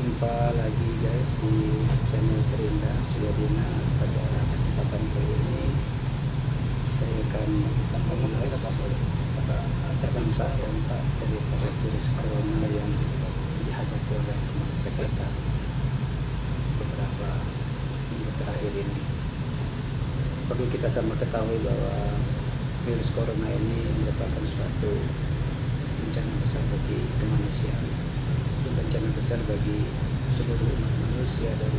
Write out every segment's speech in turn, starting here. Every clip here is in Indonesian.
Jumpa lagi guys di channel Perindah Suyadina. Pada kesempatan kali ini saya akan mengulas dampak dari virus corona yang dihadapi oleh bangsa kita beberapa minggu terakhir ini. Perlu kita sama ketahui bahwa virus corona ini merupakan suatu bencana besar bagi kemanusiaan, bencana besar bagi seluruh umat manusia dari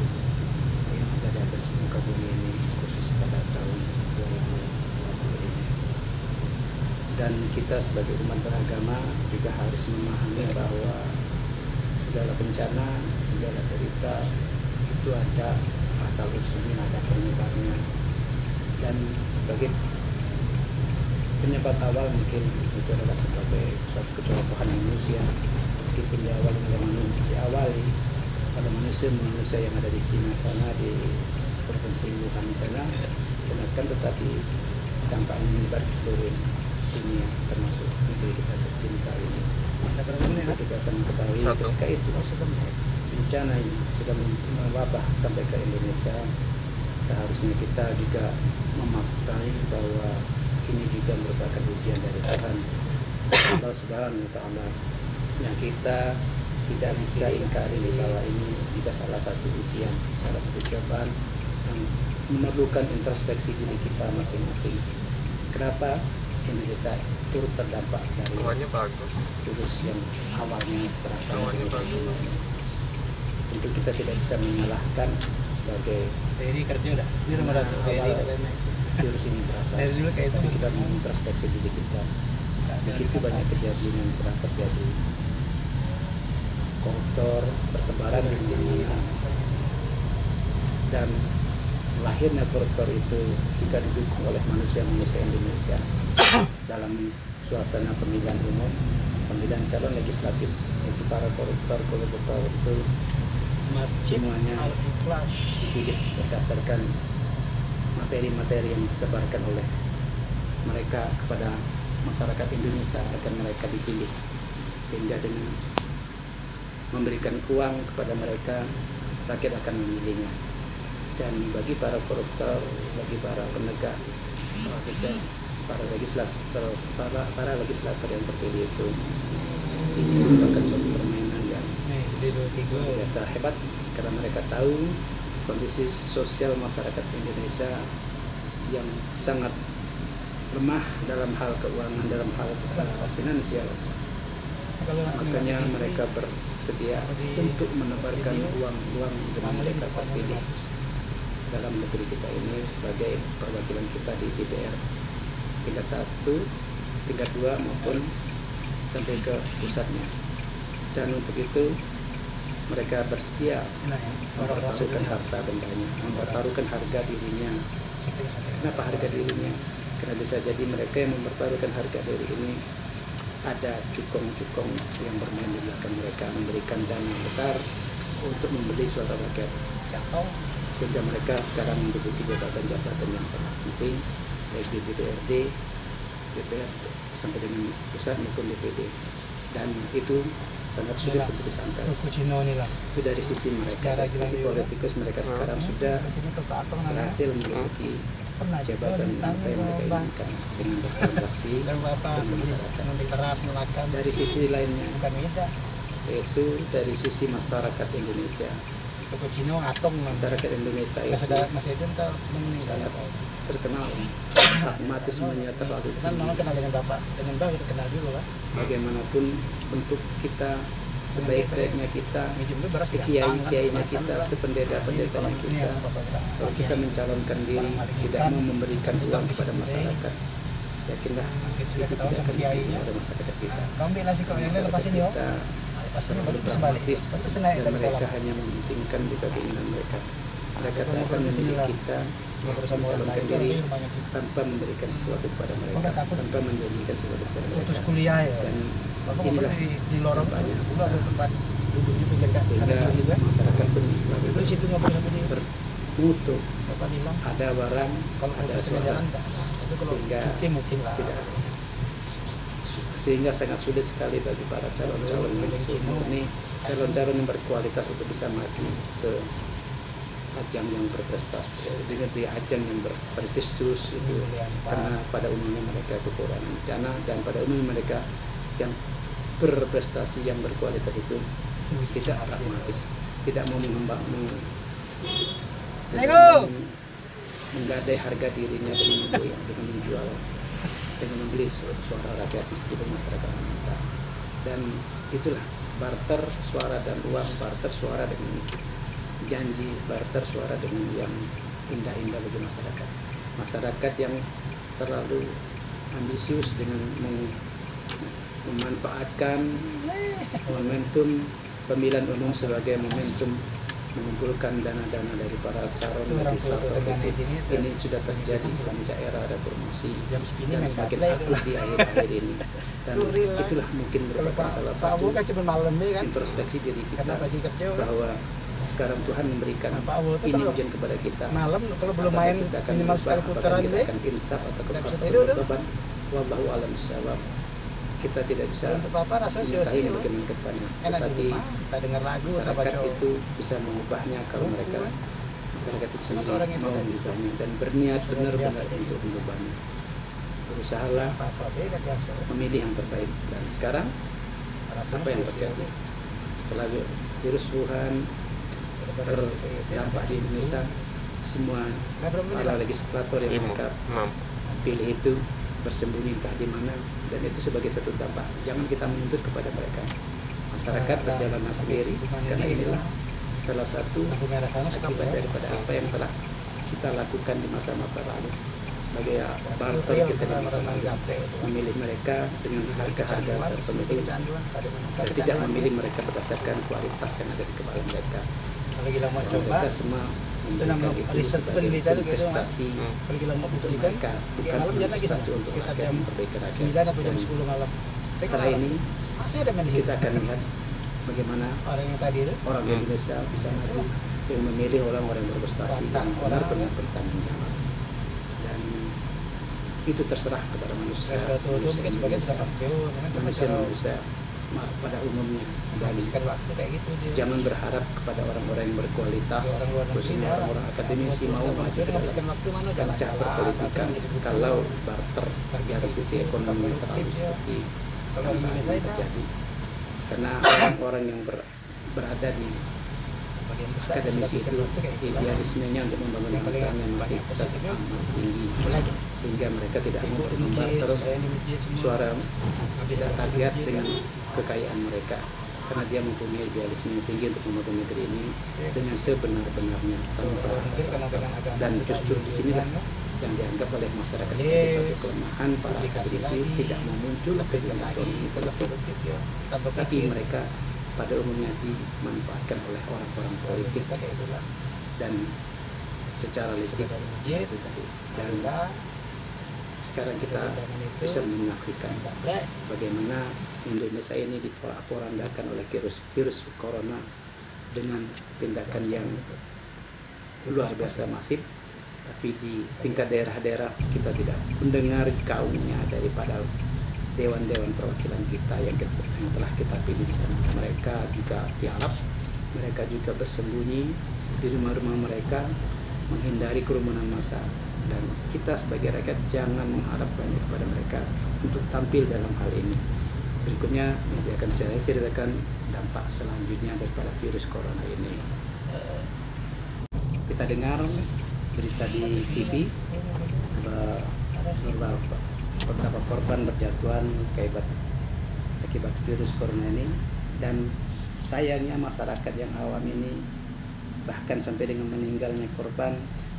yang ada di atas muka bumi ini, khusus pada tahun 2020 ini. Dan kita sebagai umat beragama juga harus memahami bahwa segala bencana, segala derita itu ada asal usulnya, ada penyebabnya. Dan sebagai penyebab awal mungkin itu adalah sebagai suatu kecerobohan manusia, meskipun diawali pada manusia yang ada di Cina sana, di provinsi Wuhan sana, dan akan tetapi dampaknya menyebar ke seluruh dunia, termasuk negeri kita tercinta ini. Kita sama ketahui ketika itu bencana ini sudah mewabah sampai ke Indonesia, seharusnya kita juga memaknai bahwa ini juga merupakan ujian dari Tuhan Allah Subhanahu wa Ta'ala, yang kita tidak bisa ingkari bahwa ini juga salah satu ujian, salah satu cobaan yang memerlukan introspeksi diri kita masing-masing. Kenapa Indonesia turut terdampak dari virus yang awalnya berasal dari tentu kita tidak bisa menyalahkan sebagai virus ini berasal, tapi kita mengintrospeksi diri kita. Begitu banyak kejadian yang pernah terjadi, koruptor bertebaran di mana-mana, dan lahirnya koruptor itu juga didukung oleh manusia-manusia Indonesia dalam suasana pemilihan umum, pemilihan calon legislatif. Itu para koruptor itu semuanya dipilih berdasarkan materi-materi yang ditebarkan oleh mereka kepada masyarakat Indonesia agar mereka dipilih, sehingga dengan memberikan uang kepada mereka, rakyat akan memilihnya. Dan bagi para koruptor, bagi para penegak, para legislator yang terpilih itu, ini merupakan suatu permainan yang biasa hebat, karena mereka tahu kondisi sosial masyarakat Indonesia yang sangat lemah dalam hal keuangan, dalam hal finansial. Makanya mereka bersedia untuk menebarkan uang dengan mereka terpilih dalam negeri kita ini sebagai perwakilan kita di DPR tingkat 1, tingkat 2 maupun sampai ke pusatnya. Dan untuk itu mereka bersedia mempertaruhkan harta bendanya, mempertaruhkan harga dirinya. Kenapa harga dirinya? Karena bisa jadi mereka yang mempertaruhkan harga diri ini ada cukong-cukong yang bermain di belakang mereka, memberikan dana besar untuk membeli suara rakyat, sehingga mereka sekarang menduduki jabatan-jabatan yang sangat penting, baik di DPRD, DPR sampai dengan pusat maupun DPD. Dan itu sangat sulit untuk disangkal. Itu dari sisi mereka, dari sisi politikus mereka sekarang sudah berhasil menduduki jabatan apa yang mereka inginkan dengan bertransaksi dengan masyarakat. Dari sisi lainnya, yaitu dari sisi masyarakat Indonesia. Masyarakat Indonesia itu sangat terkenal pragmatismenya terlalu tinggi. Bagaimanapun bentuk kita, sebaik-baiknya kita, sekiai-kiainya kita, sependeta-pendetanya kita, kalau kita mencalonkan diri tidak mau memberikan uang kepada masyarakat, yakinlah itu tidak akan diterima oleh masyarakat kita. Selalu pragmatis, dan mereka hanya mementingkan juga keinginan mereka. Mereka tak akan memilih kita mencalonkan diri tanpa memberikan sesuatu kepada mereka, tanpa menjanjikan sesuatu kepada mereka. Dan inilah banyak sehingga masyarakat pun selalu bermutu, ada barang, ada suara, sehingga sangat sulit sekali bagi para calon-calon yang murni calon-calon yang berkualitas untuk bisa maju ke ajang yang berprestasi, dengan di ajang yang berprestisius itu, karena pada umumnya mereka kekurangan dana, dan pada umumnya mereka yang berprestasi yang berkualitas itu tidak pragmatis, tidak mau menggadai harga dirinya dengan menjual, dengan membeli suara rakyat meskipun masyarakat meminta. Dan itulah barter suara dan uang, barter suara dengan janji, barter suara dengan yang indah-indah bagi masyarakat. Masyarakat yang terlalu ambisius dengan memanfaatkan momentum pemilihan umum sebagai momentum mengumpulkan dana-dana dari para calon legislator ini sudah terjadi semenjak era reformasi dan semakin aktif di akhir-akhir ini. Dan itulah mungkin merupakan salah satu introspeksi diri kita bahwa sekarang Tuhan memberikan ini ujian kepada kita. Malam kalau belum main minimal sekali putaran kita akan insaf atau berkorban. Wallahu a'lam bishawab. Kita tidak bisa mencintai bagaimana ke depannya, tetapi kita dengar lagu, masyarakat itu bisa mengubahnya kalau mereka masyarakat itu sendiri mau mengubahnya dan berniat benar-benar untuk mengubahnya. Berusahalah memilih yang terbaik. Dan sekarang apa yang terjadi setelah virus Wuhan terdampak di Indonesia, semua para legislator yang mereka pilih itu bersembunyi entah di mana, dan itu sebagai satu dampak. Jangan kita menuntut kepada mereka. Masyarakat berjalan sendiri, karena inilah salah satu akibat daripada apa yang telah kita lakukan di masa-masa lalu. Sebagai barter kita di masa lalu, memilih mereka dengan harga-harga tertentu dan tidak memilih mereka berdasarkan kualitas yang ada di kepala mereka. Mereka semua memberikan itu sebagai investasi untuk mereka, bukan investasi untuk rakyat, memperbaiki rakyat. Dan setelah ini kita akan lihat bagaimana orang Indonesia bisa maju yang memilih orang-orang yang berprestasi yang benar-benar bertanggung jawab. Dan itu terserah kepada manusia pada umumnya. Dan jangan berharap kepada orang-orang yang berkualitas, khususnya orang-orang akademisi mau masuk ke dalam kancah perpolitikan kalau barter dari sisi ekonomi terlalu seperti yang saat ini terjadi. Karena orang-orang yang berada di akademisi itu idealismenya untuk membangun bangsanya masih tetap tinggi, sehingga mereka tidak mau membarter suara rakyat dengan kekayaan mereka, karena dia mempunyai idealisme yang tinggi untuk membangun negeri ini dengan sebenar-benarnya tanpa. Dan justru di sinilah yang dianggap oleh masyarakat sebagai suatu kelemahan para akademisi, tidak mau muncul ke dalam ekonomi tapi mereka pada umumnya dimanfaatkan oleh orang-orang politik dan secara licik itu tadi. Dan sekarang kita bisa menyaksikan bagaimana Indonesia ini diporak-porandakan oleh virus corona dengan tindakan yang luar biasa masif, tapi di tingkat daerah-daerah kita tidak mendengar gaungnya daripada dewan-dewan perwakilan kita yang telah kita pilih di sana. Mereka juga tiarap, mereka juga bersembunyi di rumah-rumah mereka, menghindari kerumunan massa. Dan kita sebagai rakyat jangan mengharap banyak kepada mereka untuk tampil dalam hal ini. Berikutnya nanti akan saya ceritakan dampak selanjutnya daripada virus corona ini. Kita dengar berita di TV beberapa korban berjatuhan akibat virus corona ini, dan sayangnya masyarakat yang awam ini bahkan sampai dengan meninggalnya korban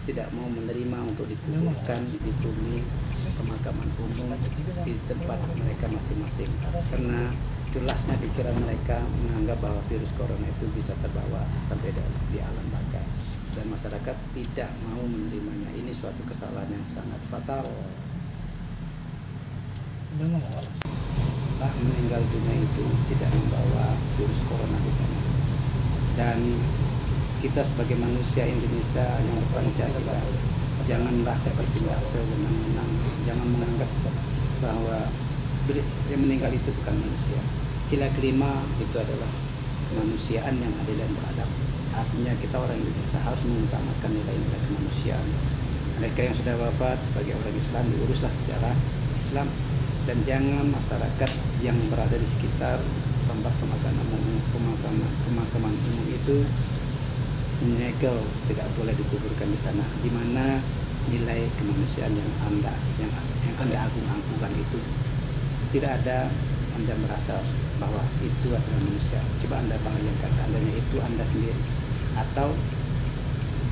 tidak mau menerima untuk dikuburkan di bumi pemakaman umum di tempat mereka masing-masing, karena jelasnya pikiran mereka menganggap bahwa virus corona itu bisa terbawa sampai di alam baka, dan masyarakat tidak mau menerimanya. Ini suatu kesalahan yang sangat fatal. Meninggal dunia itu tidak membawa virus corona di sana. Dan kita sebagai manusia Indonesia yang Pancasila, janganlah bertindak sewenang-wenang, jangan menganggap bahwa yang meninggal itu bukan manusia. Sila kelima itu adalah kemanusiaan yang adil dan beradab. Artinya kita orang Indonesia harus mengutamakan nilai-nilai kemanusiaan. Mereka yang sudah wafat sebagai orang Islam diuruslah secara Islam, dan jangan masyarakat yang berada di sekitar tempat pemakaman umum itu menyegel, tidak boleh dikuburkan di sana, di mana nilai kemanusiaan yang anda agung-agungkan itu tidak ada. Anda merasa bahwa itu adalah manusia. Coba Anda bayangkan seandainya itu Anda sendiri atau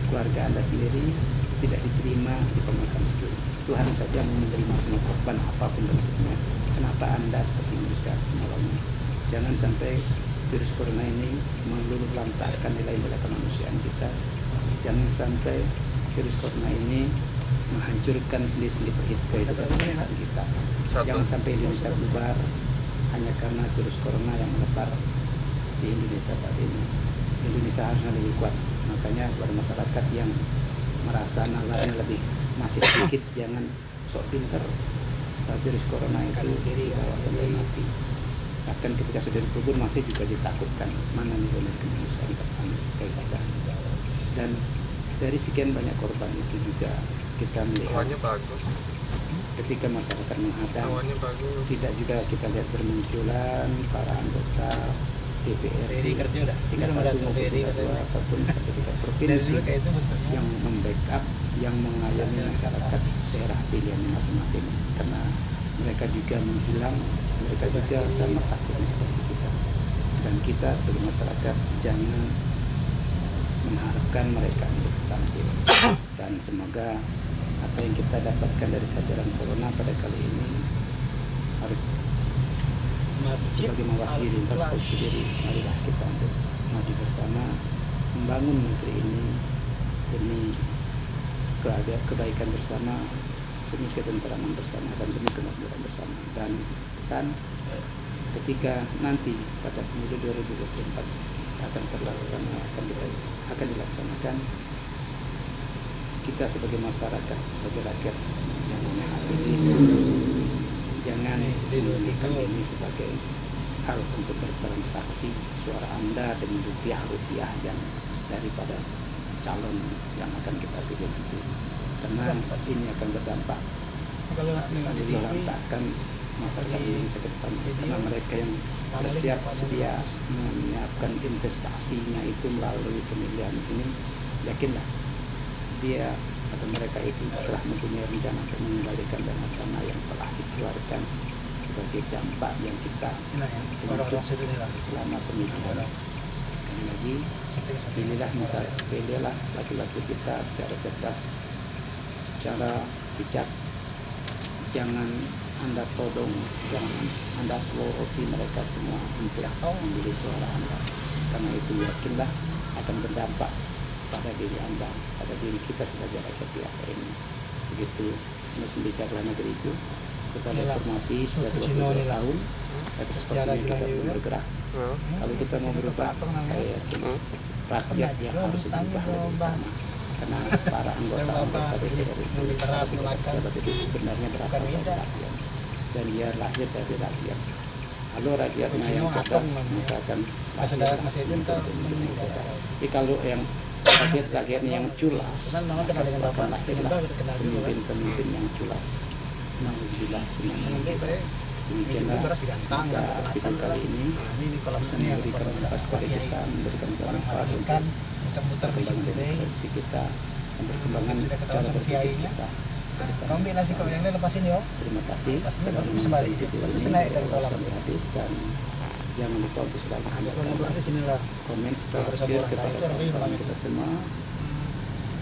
keluarga Anda sendiri tidak diterima di pemakaman itu. Tuhan saja mau menerima semua korban apapun bentuknya. Kenapa Anda seperti manusia menolongnya? Jangan sampai virus corona ini meluluh lantahkan nilai-nilai kemanusiaan kita. Jangan sampai virus corona ini menghancurkan sendi-sendi kehidupan bangsa kita. Jangan sampai Indonesia bubar hanya karena virus corona yang melebar di Indonesia saat ini. Indonesia harusnya lebih kuat. Makanya buat masyarakat yang merasa nalarnya masih sedikit, jangan sok pinter. Virus corona itu dibawa sampai mati. Bahkan ketika sudah dikubur masih juga ditakutkan mana nilai kemanusiaan kayak kita. Dan dari sekian banyak korban itu juga kita melihat ketika masyarakat menghadang, tidak juga kita lihat bermunculan para anggota DPR ataupun tingkat provinsi yang membackup, yang mengayomi masyarakat daerah pilihan masing-masing, karena mereka juga menghilang, mereka juga sama takutnya seperti kita. Dan kita sebagai masyarakat jangan mengharapkan mereka untuk tampil. Dan semoga apa yang kita dapatkan dari pelajaran corona pada kali ini harus sebagai mawas diri, introspeksi diri. Marilah kita untuk maju bersama membangun negeri ini demi kebaikan bersama, demi ketentraman bersama, dan demi kemakmuran bersama. Dan pesan ketika nanti pada pemilu 2024 akan dilaksanakan, kita sebagai masyarakat, sebagai rakyat yang memihak ini, jangan menjadikan ini sebagai hal untuk bertransaksi suara Anda dengan rupiah yang daripada calon yang akan kita pilih nanti, karena ini akan berdampak melantahkan masyarakat Indonesia ke depan. Karena mereka yang bersiap sedia menyiapkan investasinya itu melalui pemilihan ini, yakinlah dia atau mereka itu telah mempunyai rencana untuk mengembalikan dana-dana yang telah dikeluarkan sebagai dampak yang kita selama pemilihan. Sekali lagi, pilihlah laki-laki kita secara cerdas, secara bijak. Jangan Anda todong, jangan Anda peloroti mereka semua untuk memilih suara Anda, karena itu yakinlah akan berdampak pada diri Anda, pada diri kita sebagai rakyat biasa ini. Begitu semakin bijaklah negeri itu. Kita reformasi sudah 22 tahun, tapi sepertinya kita belum bergerak. Kalau kita mau berubah, saya yakin rakyat yang harus berubah lebih utama. Karena para anggota DPR itu, pejabat itu sebenarnya berasal dari rakyat, dan dia lahir dari rakyat. Kalau rakyatnya yang cerdas, maka akan lahir cerdas. Tapi kalau yang rakyatnya yang culas, akan lahirlah pemimpin-pemimpin yang culas. Nauzubillah, semuanya. Demikianlah semoga video kali ini bisa memberikan manfaat kepada kita, memberikan manfaat untuk perkembangan demokrasi kita dan perkembangan cara berpikir kita. Kami nasi kau yang lain lepasin yo. Terima kasih. Bisa balik. Bisa naik dari kolam sampai habis, dan jangan lupa untuk selalu komen serta share kepada kawan-kawan kita semua.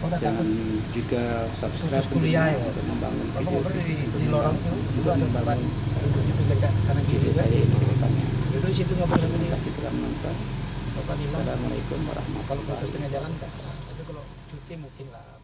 Jangan juga subscribe untuk membangun video untuk membangun video saya ini ke depannya. Terima kasih telah menonton. Assalamualaikum warahmatullahi wabarakatuh. Kalau tengah jalan kan, tapi kalau cuti mungkin lah.